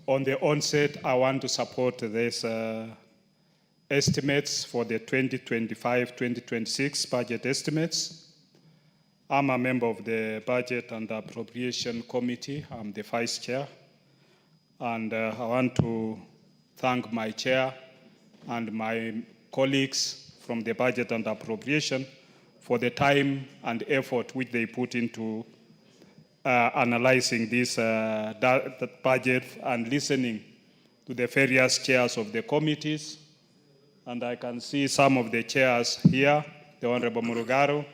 On the onset, I want to support these estimates for the 2025-2026 budget estimates. I'm a member of the Budget and Appropriation Committee. I'm the Vice Chair. And I want to thank my chair and my colleagues from the Budget and Appropriation for the time and effort which they put into analyzing this budget and listening to the various chairs of the committees. And I can see some of the chairs here, the Honorable Murugaro,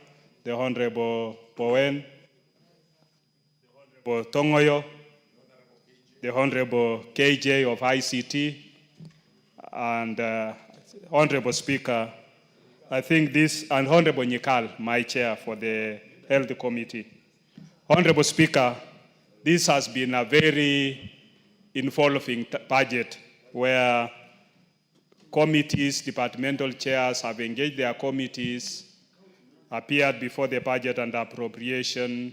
the Honorable Bowen, the Honorable Tongoyo, the Honorable KJ of ICT, and Honorable Speaker, I think this, and Honorable Nyikal, my chair for the Health Committee. Honorable Speaker, this has been a very involving budget where committees, departmental chairs have engaged their committees, appeared before the Budget and Appropriation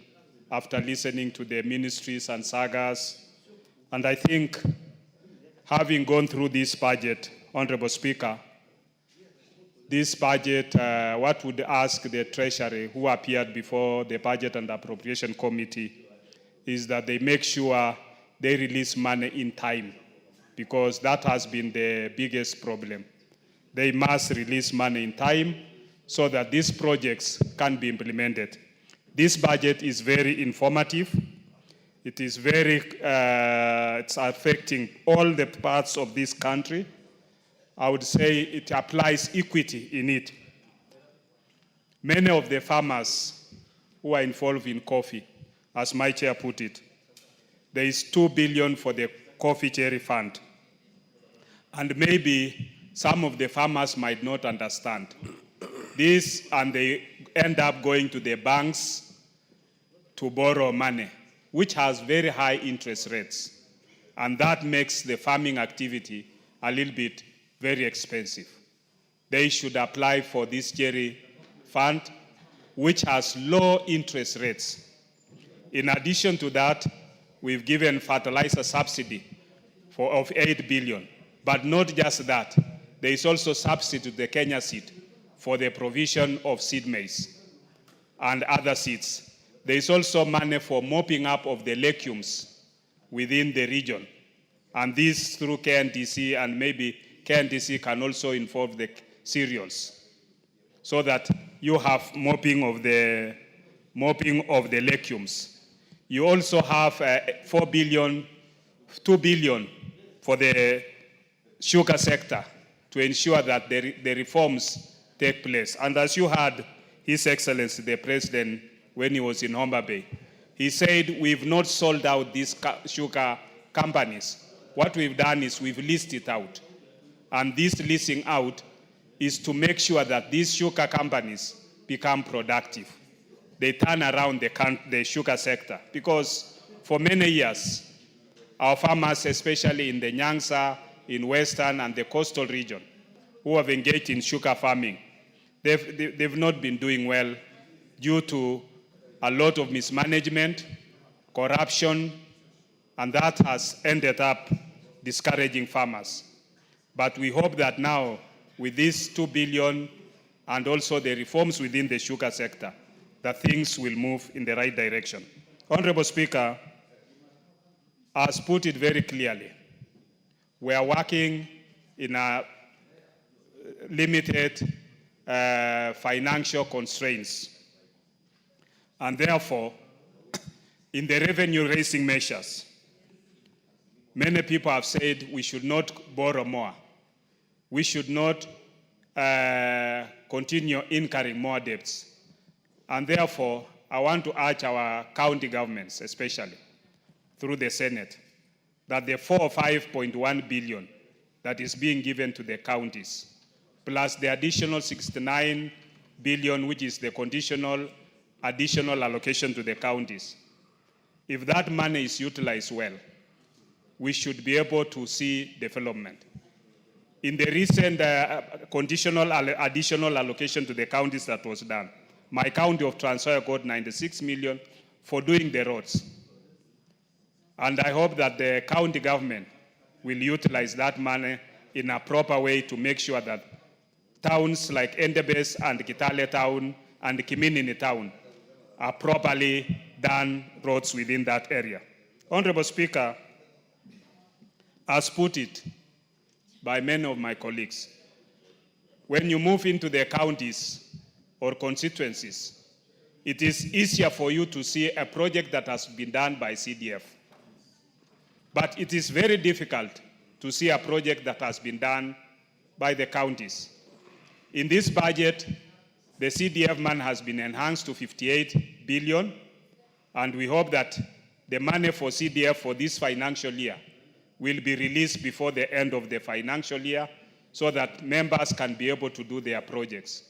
after listening to the ministries and sagas. And I think having gone through this budget, Honorable Speaker, this budget, what would ask the Treasury who appeared before the Budget and Appropriation Committee is that they make sure they release money in time, because that has been the biggest problem. They must release money in time so that these projects can be implemented. This budget is very informative. It is very, it's affecting all the parts of this country. I would say it applies equity in it. Many of the farmers who are involved in coffee, as my chair put it, there is 2 billion for the coffee cherry fund. And maybe some of the farmers might not understand this, and they end up going to the banks to borrow money, which has very high interest rates. And that makes the farming activity a little bit very expensive. They should apply for this cherry fund, which has low interest rates. In addition to that, we've given fertilizer subsidy of 8 billion. But not just that, there is also subsidy to the Kenya seed for the provision of seed maize and other seeds. There is also money for mopping up of the legumes within the region. And this through KNDC, and maybe KNDC can also involve the cereals, so that you have mopping of the legumes. You also have 2 billion for the sugar sector to ensure that the reforms take place. And as you heard His Excellency the President when he was in Homa Bay, he said we've not sold out these sugar companies. What we've done is we've leased it out. And this leasing out is to make sure that these sugar companies become productive. They turn around the sugar sector. Because for many years, our farmers, especially in the Nyanza, in Western and the coastal region, who have engaged in sugar farming, they've not been doing well due to a lot of mismanagement, corruption, and that has ended up discouraging farmers. But we hope that now, with this 2 billion and also the reforms within the sugar sector, that things will move in the right direction. Honorable Speaker has put it very clearly. We are working in a limited financial constraints. And therefore, in the revenue-raising measures, many people have said we should not borrow more. We should not continue incurring more debts. And therefore, I want to urge our county governments, especially through the Senate, that the 4 or 5.1 billion that is being given to the counties, plus the additional 69 billion, which is the conditional additional allocation to the counties, if that money is utilized well, we should be able to see development. In the recent conditional additional allocation to the counties that was done, my county of Trans-Nzoia got 96 million for doing the roads. And I hope that the county government will utilize that money in a proper way to make sure that towns like Endebess and Kitale Town and Kiminini Town are properly done roads within that area. Honorable Speaker, as put it by many of my colleagues, when you move into the counties or constituencies, it is easier for you to see a project that has been done by CDF. But it is very difficult to see a project that has been done by the counties. In this budget, the CDF money has been enhanced to 58 billion, and we hope that the money for CDF for this financial year will be released before the end of the financial year so that members can be able to do their projects.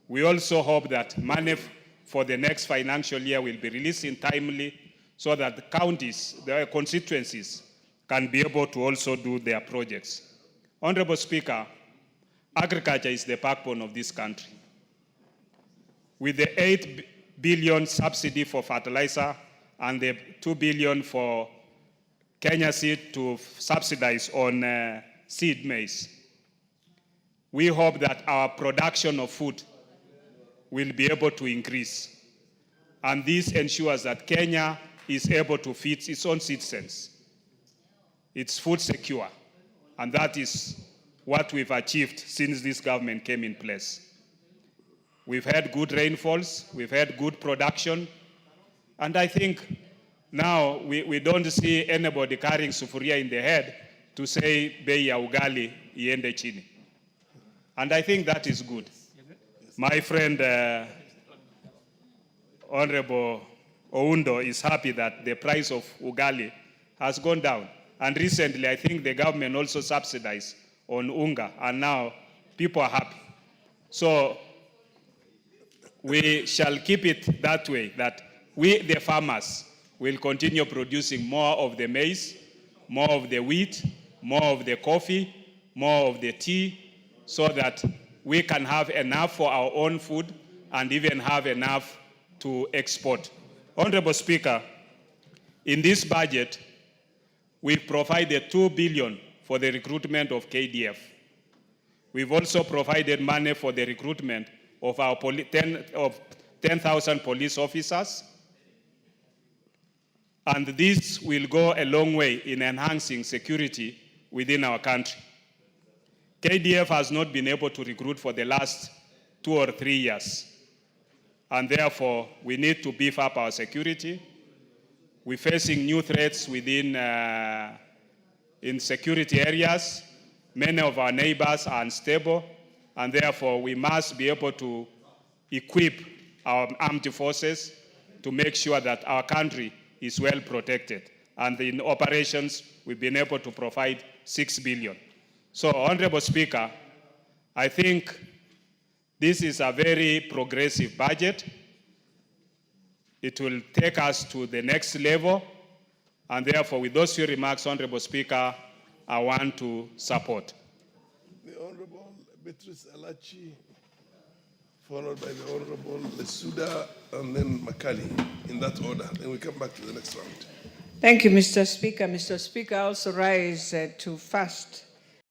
We also hope that money for the next financial year will be released in timely so that the counties, the constituencies, can be able to also do their projects. Honorable Speaker, agriculture is the backbone of this country. With the 8 billion subsidy for fertilizer and the 2 billion for Kenya Seed to subsidize on seed maize, we hope that our production of food will be able to increase. And this ensures that Kenya is able to feed its own citizens. It's food secure. And that is what we've achieved since this government came in place. We've had good rainfalls, we've had good production, and I think now we don't see anybody carrying sufuria in the head to say bei ya ugali iende chini. And I think that is good. My friend, Honorable Oundo, is happy that the price of ugali has gone down. And recently, I think the government also subsidized on unga, and now people are happy. So we shall keep it that way, that we, the farmers, will continue producing more of the maize, more of the wheat, more of the coffee, more of the tea, so that we can have enough for our own food and even have enough to export. Honorable Speaker, in this budget, we've provided 2 billion for the recruitment of KDF. We've also provided money for the recruitment of our 10,000 police officers. And this will go a long way in enhancing security within our country. KDF has not been able to recruit for the last 2 or 3 years. And therefore, we need to beef up our security. We're facing new threats within in security areas. Many of our neighbors are unstable, and therefore we must be able to equip our armed forces to make sure that our country is well protected. And in operations, we've been able to provide 6 billion. So, Honorable Speaker, I think this is a very progressive budget. It will take us to the next level, and therefore, with those few remarks, Honorable Speaker, I want to support. The Honorable Beatrice Alachi, followed by the Honorable Lesuda, and then Makali, in that order. Then we come back to the next round. Thank you, Mr. Speaker. Mr. Speaker, I also rise to first